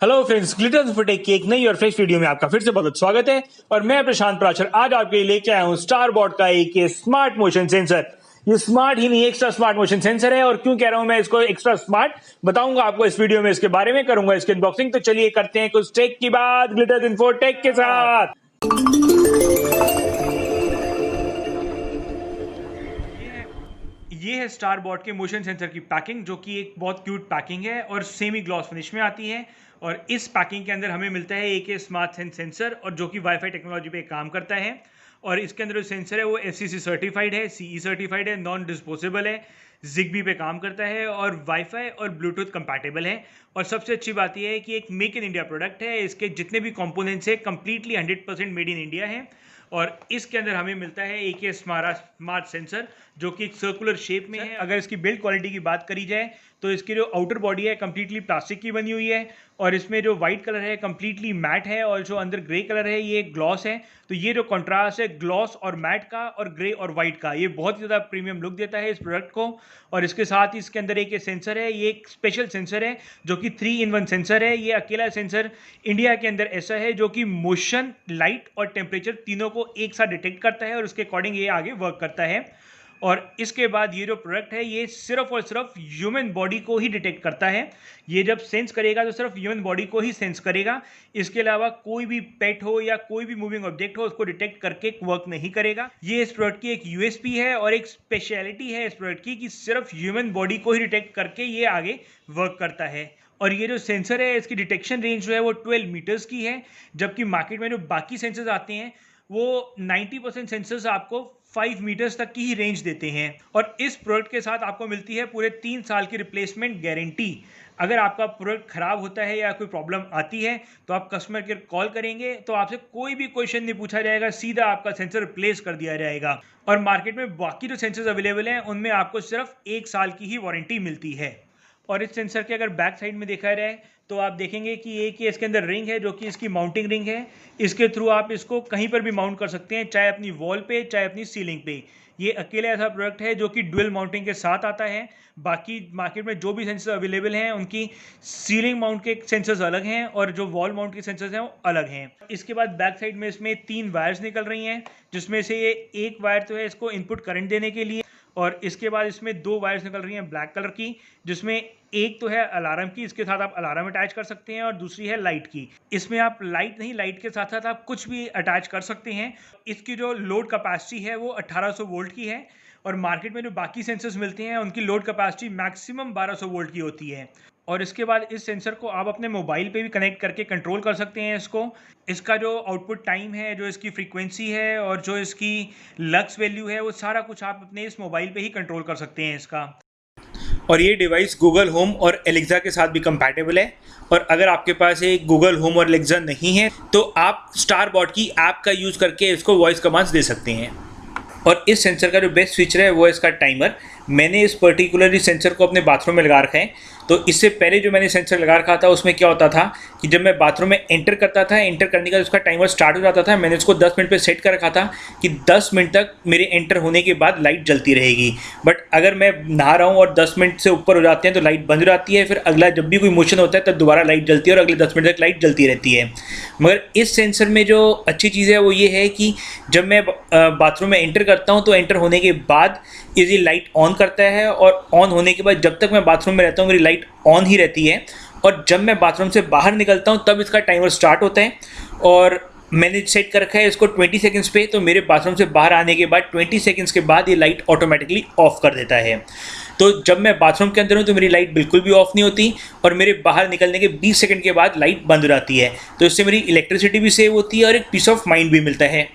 Hello friends, glitters फुटेक की एक नई और फ्रेश वीडियो में आपका फिर से बहुत स्वागत है। और मैं प्रशांत प्राचर आज आपके लिए लेके आया हूं स्टारबॉट का एक स्मार्ट मोशन सेंसर। ये स्मार्ट ही नहीं, एक्स्ट्रा स्मार्ट मोशन सेंसर है। और क्यों कह रहा हूं मैं इसको एक्स्ट्रा स्मार्ट, बताऊंगा आपको इस वीडियो में, इसके बारे में करूंगा इसकी अनबॉक्सिंग। तो चलिए करते हैं कुछ टेक की बात ग्लिटर्स इन्फोटेक के साथ। ये है स्टारबॉट के मोशन सेंसर की पैकिंग, जो कि एक बहुत क्यूट पैकिंग है और सेमी ग्लॉस फिनिश में आती है। और इस पैकिंग के अंदर हमें मिलता है एक स्मार्ट सेंस सेंसर, और जो कि वाईफाई टेक्नोलॉजी पे काम करता है। और इसके अंदर जो सेंसर है वो FCC सर्टिफाइड है, CE सर्टिफाइड है, नॉन डिस्पोजेबल है, जिगबी पे काम करता है और वाईफाई और ब्लूटूथ कंपैटिबल है। और सबसे अच्छी बात यह है कि एक मेक इन इंडिया प्रोडक्ट है। इसके जितने भी कंपोनेंट्स है कंप्लीटली 100% मेड इन इंडिया है। और इसके अंदर हमें मिलता है एक स्मार्ट सेंसर, जो कि एक सर्कुलर शेप में है। अगर इसकी बिल्ड क्वालिटी की बात करी जाए तो इसकी जो आउटर बॉडी है कंप्लीटली प्लास्टिक की बनी हुई है, और इसमें जो वाइट कलर है कंप्लीटली मैट है, और जो अंदर ग्रे कलर है ये ग्लॉस है। तो ये जो कंट्रास्ट है ग्लॉस और मैट का और ग्रे और वाइट का, ये बहुत ज़्यादा प्रीमियम लुक देता है इस प्रोडक्ट को। और इसके साथ ही इसके अंदर एक सेंसर है, ये एक स्पेशल सेंसर है जो कि 3-in-1 सेंसर है। ये अकेला सेंसर इंडिया के अंदर ऐसा है जो कि मोशन, लाइट और टेम्परेचर तीनों को एक साथ डिटेक्ट करता है, और उसके अकॉर्डिंग ये आगे वर्क करता है। और इसके बाद ये जो प्रोडक्ट है ये सिर्फ और सिर्फ ह्यूमन बॉडी को ही डिटेक्ट करता है। ये जब सेंस करेगा तो सिर्फ ह्यूमन बॉडी को ही सेंस करेगा। इसके अलावा कोई भी पेट हो या कोई भी मूविंग ऑब्जेक्ट हो उसको डिटेक्ट करके वर्क नहीं करेगा। ये इस प्रोडक्ट की एक USP है और एक स्पेशलिटी है इस प्रोडक्ट की कि सिर्फ ह्यूमन बॉडी को ही डिटेक्ट करके ये आगे वर्क करता है। और ये जो सेंसर है इसकी डिटेक्शन रेंज जो है वो 12 मीटर्स की है, जबकि मार्केट में जो बाकी सेंसर्स आते हैं वो 90% सेंसर्स आपको 5 मीटर्स तक की ही रेंज देते हैं। और इस प्रोडक्ट के साथ आपको मिलती है पूरे 3 साल की रिप्लेसमेंट गारंटी। अगर आपका प्रोडक्ट खराब होता है या कोई प्रॉब्लम आती है तो आप कस्टमर केयर कॉल करेंगे तो आपसे कोई भी क्वेश्चन नहीं पूछा जाएगा, सीधा आपका सेंसर रिप्लेस कर दिया जाएगा। और मार्केट में बाकी जो सेंसर्स अवेलेबल हैं उनमें आपको सिर्फ 1 साल की ही वारंटी मिलती है। और इस सेंसर के अगर बैक साइड में देखा जाए तो आप देखेंगे कि एक ही इसके अंदर रिंग है जो कि इसकी माउंटिंग रिंग है। इसके थ्रू आप इसको कहीं पर भी माउंट कर सकते हैं, चाहे अपनी वॉल पे चाहे अपनी सीलिंग पे। ये अकेला ऐसा प्रोडक्ट है जो कि डुअल माउंटिंग के साथ आता है। बाकी मार्केट में जो भी सेंसर अवेलेबल हैं उनकी सीलिंग माउंट के सेंसर्स अलग हैं और जो वॉल माउंट के सेंसर्स हैं वो अलग हैं। इसके बाद बैक साइड में इसमें 3 वायर्स निकल रही हैं, जिसमें से ये एक वायर तो है इसको इनपुट करंट देने के लिए, और इसके बाद इसमें 2 वायर्स निकल रही हैं ब्लैक कलर की, जिसमें एक तो है अलार्म की, इसके साथ आप अलार्म अटैच कर सकते हैं, और दूसरी है लाइट की। इसमें आप लाइट नहीं, लाइट के साथ साथ आप कुछ भी अटैच कर सकते हैं। इसकी जो लोड कैपेसिटी है वो 1800 वोल्ट की है, और मार्केट में जो बाकी सेंसर्स मिलते हैं उनकी लोड कैपेसिटी मैक्सिमम 1200 वोल्ट की होती है। और इसके बाद इस सेंसर को आप अपने मोबाइल पे भी कनेक्ट करके कंट्रोल कर सकते हैं इसको। इसका जो आउटपुट टाइम है, जो इसकी फ्रीक्वेंसी है और जो इसकी लक्स वैल्यू है, वो सारा कुछ आप अपने इस मोबाइल पे ही कंट्रोल कर सकते हैं इसका। और ये डिवाइस गूगल होम और एलेक्सा के साथ भी कंपैटिबल है। और अगर आपके पास एक गूगल होम और एलेक्सा नहीं है तो आप स्टारबॉट की ऐप का यूज़ करके इसको वॉइस कमांड्स दे सकते हैं। और इस सेंसर का जो बेस्ट फीचर है वो है इसका टाइमर। मैंने इस पर्टिकुलर सेंसर को अपने बाथरूम में लगा रखा है। तो इससे पहले जो मैंने सेंसर लगा रखा था उसमें क्या होता था कि जब मैं बाथरूम में एंटर करता था, एंटर करने का उसका टाइमर स्टार्ट हो जाता था। मैंने इसको 10 मिनट पे सेट कर रखा था कि 10 मिनट तक मेरे एंटर होने के बाद लाइट जलती रहेगी। बट अगर मैं नहा रहा हूँ और 10 मिनट से ऊपर हो जाते हैं तो लाइट बंद हो जाती है। फिर अगला जब भी कोई मोशन होता है तब दोबारा लाइट जलती है और अगले 10 मिनट तक लाइट जलती रहती है। मगर इस सेंसर में जो अच्छी चीज़ है वो ये है कि जब मैं बाथरूम में एंटर करता हूँ तो एंटर होने के बाद ये लाइट ऑन करता है, और ऑन होने के बाद जब तक मैं बाथरूम में रहता हूँ मेरी लाइट ऑन ही रहती है। और जब मैं बाथरूम से बाहर निकलता हूँ तब इसका टाइमर स्टार्ट होता है। और मैंने सेट कर रखा है इसको 20 सेकंड्स पे, तो मेरे बाथरूम से बाहर आने के बाद 20 सेकंड्स के बाद ये लाइट ऑटोमेटिकली ऑफ कर देता है। तो जब मैं बाथरूम के अंदर हूँ तो मेरी लाइट बिल्कुल भी ऑफ नहीं होती, और मेरे बाहर निकलने के 20 सेकंड के बाद लाइट बंद हो जाती है। तो इससे मेरी इलेक्ट्रिसिटी भी सेव होती है और एक पीस ऑफ माइंड भी मिलता है।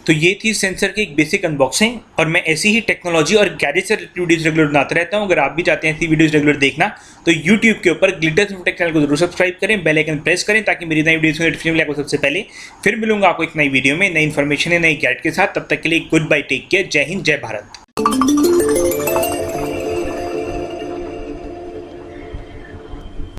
तो ये थी सेंसर की एक बेसिक अनबॉक्सिंग, और मैं ऐसी ही टेक्नोलॉजी और गैजेट से वीडियोज़ रेगुलर बनाता रहता हूँ। अगर आप भी चाहते हैं ऐसी वीडियोज़ रेगुलर देखना तो YouTube के ऊपर ग्लिटर्स इन्फोटेक चैनल को जरूर सब्सक्राइब करें, बेल आइकन प्रेस करें ताकि मेरी नई वीडियोज़ की नोटिफिकेशन मिले आपको सबसे पहले। फिर मिलूंगा आपको एक नई वीडियो में नई इन्फॉर्मेशन है, नई गैजेट के साथ। तब तक के लिए गुड बाय, टेक केयर, जय हिंद, जय भारत।